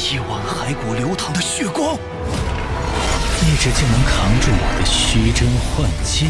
一往骸骨流淌的血光，你只竟能扛住我的虚真幻境。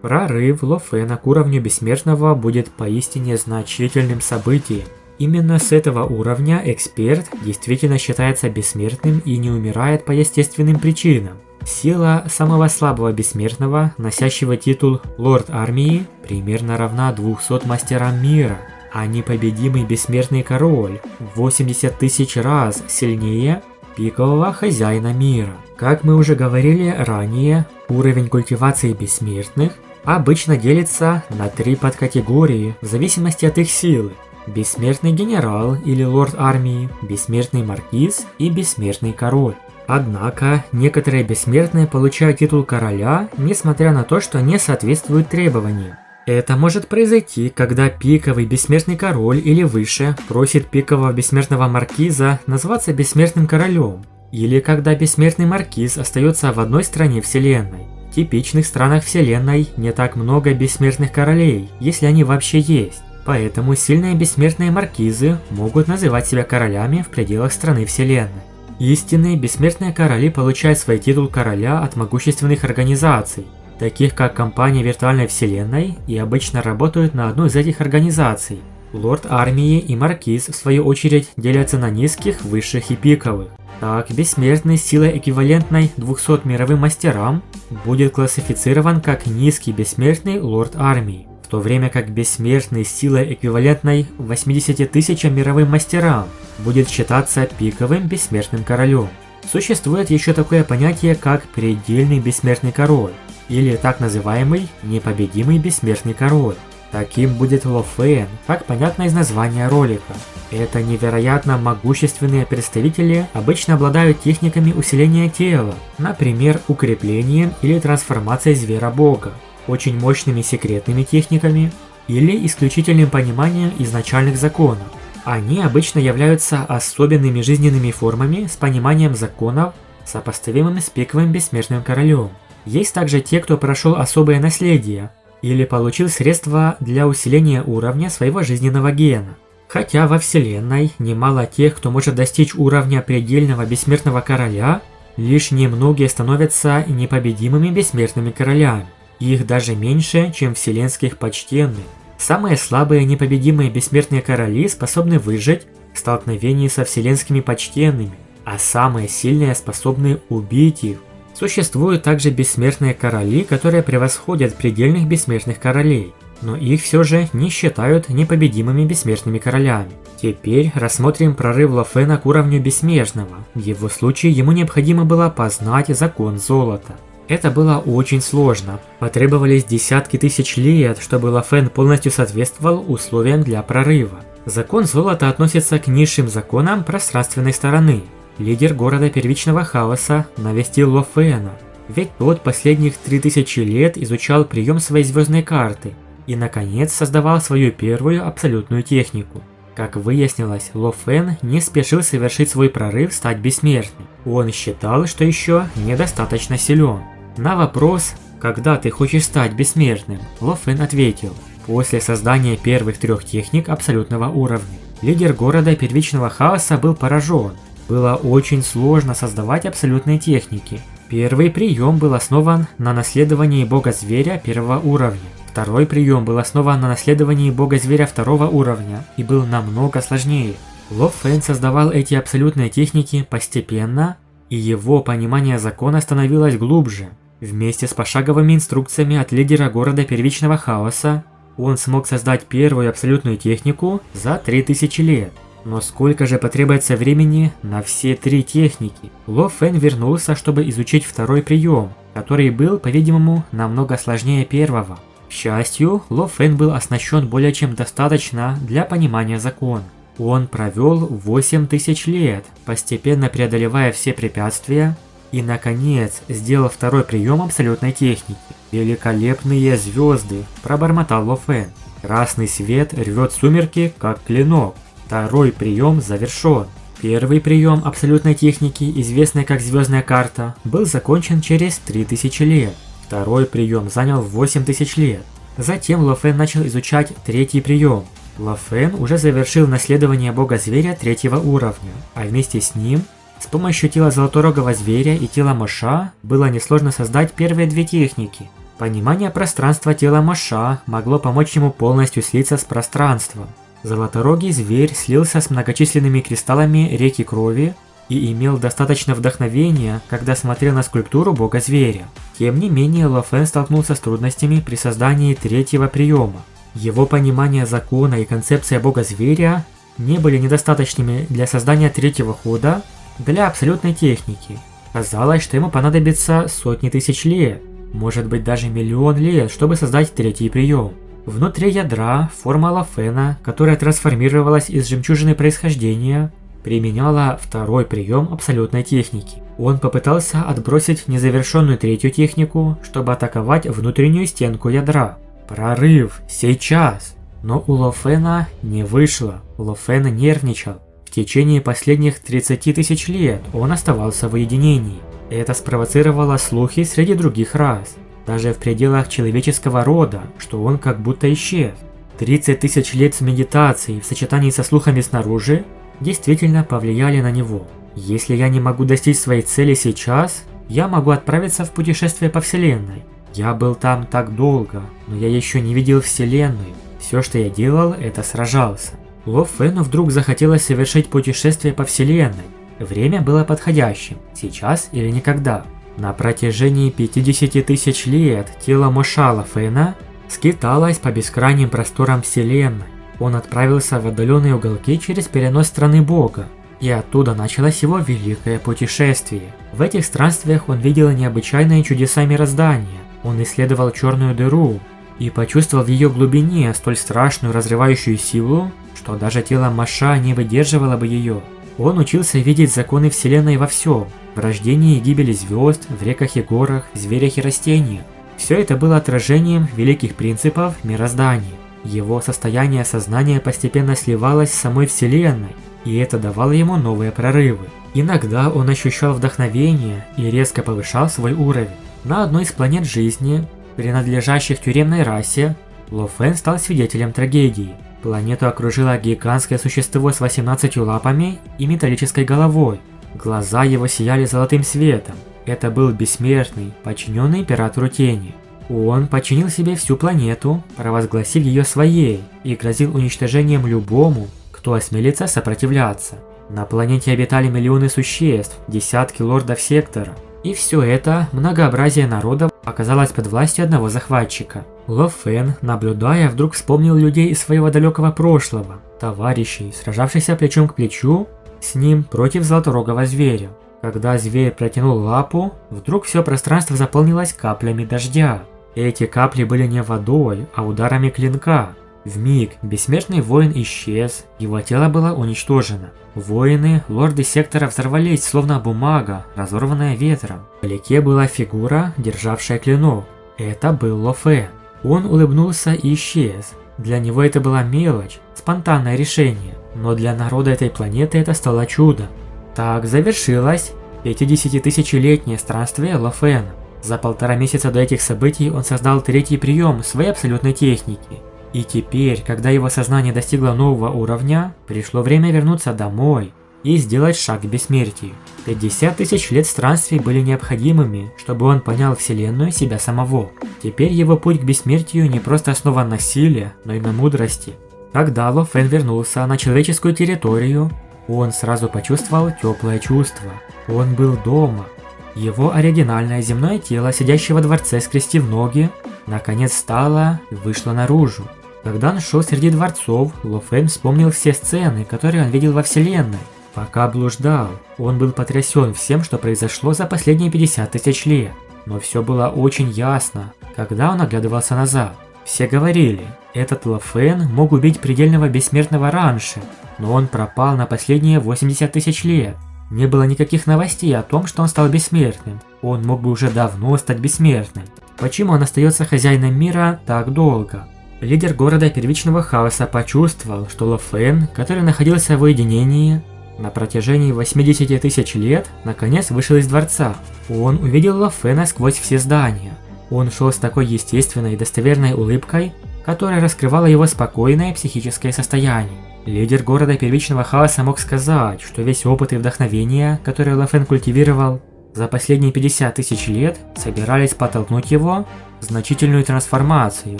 Прорыв Лофена к уровню Бессмертного будет поистине значительным событием. Именно с этого уровня эксперт действительно считается бессмертным и не умирает по естественным причинам. Сила самого слабого бессмертного, носящего титул Лорд Армии, примерно равна 200 мастерам мира, а непобедимый бессмертный король в 80 тысяч раз сильнее пикового хозяина мира. Как мы уже говорили ранее, уровень культивации бессмертных обычно делится на 3 подкатегории в зависимости от их силы. Бессмертный генерал или лорд армии, бессмертный маркиз и бессмертный король. Однако, некоторые бессмертные получают титул короля, несмотря на то, что не соответствуют требованиям. Это может произойти, когда пиковый бессмертный король или выше просит пикового бессмертного маркиза назваться бессмертным королем, или когда бессмертный маркиз остается в одной стране вселенной. В типичных странах вселенной не так много бессмертных королей, если они вообще есть. Поэтому сильные бессмертные маркизы могут называть себя королями в пределах страны вселенной. Истинные бессмертные короли получают свой титул короля от могущественных организаций, таких как компания виртуальной вселенной, и обычно работают на одну из этих организаций. Лорд армии и маркиз в свою очередь делятся на низких, высших и пиковых. Так, бессмертный с силой эквивалентной 200 мировым мастерам будет классифицирован как низкий бессмертный лорд армии, в то время как бессмертный с силой эквивалентной 80 тысячам мировым мастерам будет считаться пиковым бессмертным королем. Существует еще такое понятие, как предельный бессмертный король, или так называемый непобедимый бессмертный король. Таким будет Лофен, как понятно из названия ролика. Это невероятно могущественные представители обычно обладают техниками усиления тела, например, укреплением или трансформацией зверя-бога, очень мощными секретными техниками или исключительным пониманием изначальных законов. Они обычно являются особенными жизненными формами с пониманием законов, сопоставимыми с пиковым бессмертным королем. Есть также те, кто прошел особое наследие или получил средства для усиления уровня своего жизненного гена. Хотя во вселенной немало тех, кто может достичь уровня предельного бессмертного короля, лишь немногие становятся непобедимыми бессмертными королями. Их даже меньше, чем вселенских почтенных. Самые слабые непобедимые бессмертные короли способны выжить в столкновении со вселенскими почтенными, а самые сильные способны убить их. Существуют также бессмертные короли, которые превосходят предельных бессмертных королей, но их все же не считают непобедимыми бессмертными королями. Теперь рассмотрим прорыв Лофена к уровню бессмертного. В его случае ему необходимо было познать закон золота. Это было очень сложно. Потребовались десятки тысяч лет, чтобы Лофен полностью соответствовал условиям для прорыва. Закон золота относится к низшим законам пространственной стороны. Лидер города первичного хаоса навестил Лофена, ведь тот последних 3000 лет изучал прием своей звездной карты и наконец создавал свою первую абсолютную технику. Как выяснилось, Лофен не спешил совершить свой прорыв стать бессмертным. Он считал, что еще недостаточно силен. На вопрос, когда ты хочешь стать бессмертным, Лофен ответил: после создания первых 3 техник абсолютного уровня. Лидер города первичного хаоса был поражен. Было очень сложно создавать абсолютные техники. Первый прием был основан на наследовании бога-зверя 1-го уровня. Второй прием был основан на наследовании бога-зверя 2-го уровня и был намного сложнее. Лофен создавал эти абсолютные техники постепенно, и его понимание закона становилось глубже. Вместе с пошаговыми инструкциями от лидера города первичного хаоса, он смог создать первую абсолютную технику за 3000 лет. Но сколько же потребуется времени на все 3 техники? Лофен вернулся, чтобы изучить второй прием, который был, по-видимому, намного сложнее первого. К счастью, Лофен был оснащен более чем достаточно для понимания закона. Он провел 8000 лет, постепенно преодолевая все препятствия, и, наконец, сделал второй прием абсолютной техники. «Великолепные звезды!» – пробормотал Лофен. «Красный свет рвет сумерки, как клинок». Второй прием завершен. Первый прием абсолютной техники, известный как звездная карта, был закончен через 3000 лет. Второй прием занял 8000 лет. Затем Лофен начал изучать третий прием. Ло Фэн уже завершил наследование бога-зверя 3-го уровня, а вместе с ним, с помощью тела золоторогого зверя и тела Моша, было несложно создать первые 2 техники. Понимание пространства тела Моша могло помочь ему полностью слиться с пространством. Золоторогий зверь слился с многочисленными кристаллами реки крови и имел достаточно вдохновения, когда смотрел на скульптуру бога-зверя. Тем не менее, Ло Фэн столкнулся с трудностями при создании 3-го приема. Его понимание закона и концепция бога-зверя не были недостаточными для создания 3-го хода для абсолютной техники. Казалось, что ему понадобится сотни тысяч лет, может быть даже миллион лет, чтобы создать 3-й прием. Внутри ядра форма Ло Фэна, которая трансформировалась из жемчужины происхождения, применяла 2-й прием абсолютной техники. Он попытался отбросить незавершенную 3-ю технику, чтобы атаковать внутреннюю стенку ядра. Прорыв! Сейчас! Но у Ло Фэна не вышло. Ло Фэн нервничал. В течение последних 30 тысяч лет он оставался в уединении. Это спровоцировало слухи среди других рас, даже в пределах человеческого рода, что он как будто исчез. 30 тысяч лет медитации в сочетании со слухами снаружи действительно повлияли на него. Если я не могу достичь своей цели сейчас, я могу отправиться в путешествие по Вселенной. Я был там так долго, но я еще не видел Вселенную. Все, что я делал, это сражался. Ло Фэну вдруг захотелось совершить путешествие по Вселенной. Время было подходящим, сейчас или никогда. На протяжении 50 тысяч лет тело Моша Ло Фэна скиталось по бескрайним просторам Вселенной. Он отправился в отдаленные уголки через перенос страны Бога, и оттуда началось его великое путешествие. В этих странствиях он видел необычайные чудеса мироздания. Он исследовал черную дыру и почувствовал в ее глубине столь страшную разрывающую силу, что даже тело Моша не выдерживало бы ее. Он учился видеть законы Вселенной во всем, в рождении и гибели звезд, в реках и горах, в зверях и растениях. Все это было отражением великих принципов мироздания. Его состояние сознания постепенно сливалось с самой Вселенной, и это давало ему новые прорывы. Иногда он ощущал вдохновение и резко повышал свой уровень. На одной из планет жизни, принадлежащих тюремной расе, Ло Фэн стал свидетелем трагедии. Планету окружило гигантское существо с 18 лапами и металлической головой. Глаза его сияли золотым светом. Это был бессмертный, подчиненный императору Тени. Он подчинил себе всю планету, провозгласив ее своей, и грозил уничтожением любому, кто осмелится сопротивляться. На планете обитали миллионы существ, десятки лордов сектора. И все это многообразие народов оказалось под властью одного захватчика. Ло Фэн, наблюдая, вдруг вспомнил людей из своего далекого прошлого, товарищей, сражавшихся плечом к плечу с ним против золоторогого зверя. Когда зверь протянул лапу, вдруг все пространство заполнилось каплями дождя. Эти капли были не водой, а ударами клинка. Вмиг бессмертный воин исчез, его тело было уничтожено. Воины, лорды сектора взорвались, словно бумага, разорванная ветром. Вдалеке была фигура, державшая клинок. Это был Ло Фэн. Он улыбнулся и исчез. Для него это была мелочь, спонтанное решение, но для народа этой планеты это стало чудом. Так завершилось 50-тысячелетнее странствие Ло Фэна. За 1,5 месяца до этих событий он создал 3-й прием своей абсолютной техники. И теперь, когда его сознание достигло нового уровня, пришло время вернуться домой и сделать шаг к бессмертию. 50 тысяч лет странствий были необходимыми, чтобы он понял Вселенную себя самого. Теперь его путь к бессмертию не просто основан на силе, но и на мудрости. Когда Ло Фэн вернулся на человеческую территорию, он сразу почувствовал теплое чувство. Он был дома. Его оригинальное земное тело, сидящее во дворце, скрестив ноги, наконец встало и вышло наружу. Когда он шел среди дворцов, Ло Фэн вспомнил все сцены, которые он видел во Вселенной. Пока блуждал, он был потрясен всем, что произошло за последние 50 тысяч лет. Но все было очень ясно, когда он оглядывался назад. Все говорили, этот Ло Фэн мог убить предельного бессмертного раньше, но он пропал на последние 80 тысяч лет. Не было никаких новостей о том, что он стал бессмертным. Он мог бы уже давно стать бессмертным. Почему он остается хозяином мира так долго? Лидер города первичного хаоса почувствовал, что Ло Фэн, который находился в уединении на протяжении 80 тысяч лет, наконец вышел из дворца. Он увидел Ло Фэна сквозь все здания. Он шел с такой естественной и достоверной улыбкой, которая раскрывала его спокойное психическое состояние. Лидер города первичного хаоса мог сказать, что весь опыт и вдохновение, которые Ло Фэн культивировал за последние 50 тысяч лет, собирались подтолкнуть его в значительную трансформацию.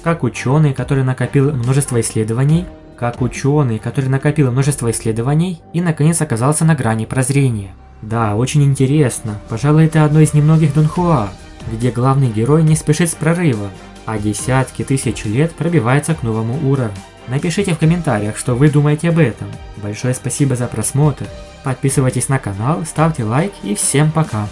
Как ученый, который накопил множество исследований, и наконец оказался на грани прозрения. Да, очень интересно. Пожалуй, это одно из немногих Дунхуа, где главный герой не спешит с прорывом, а десятки тысяч лет пробивается к новому уровню. Напишите в комментариях, что вы думаете об этом. Большое спасибо за просмотр. Подписывайтесь на канал, ставьте лайк и всем пока.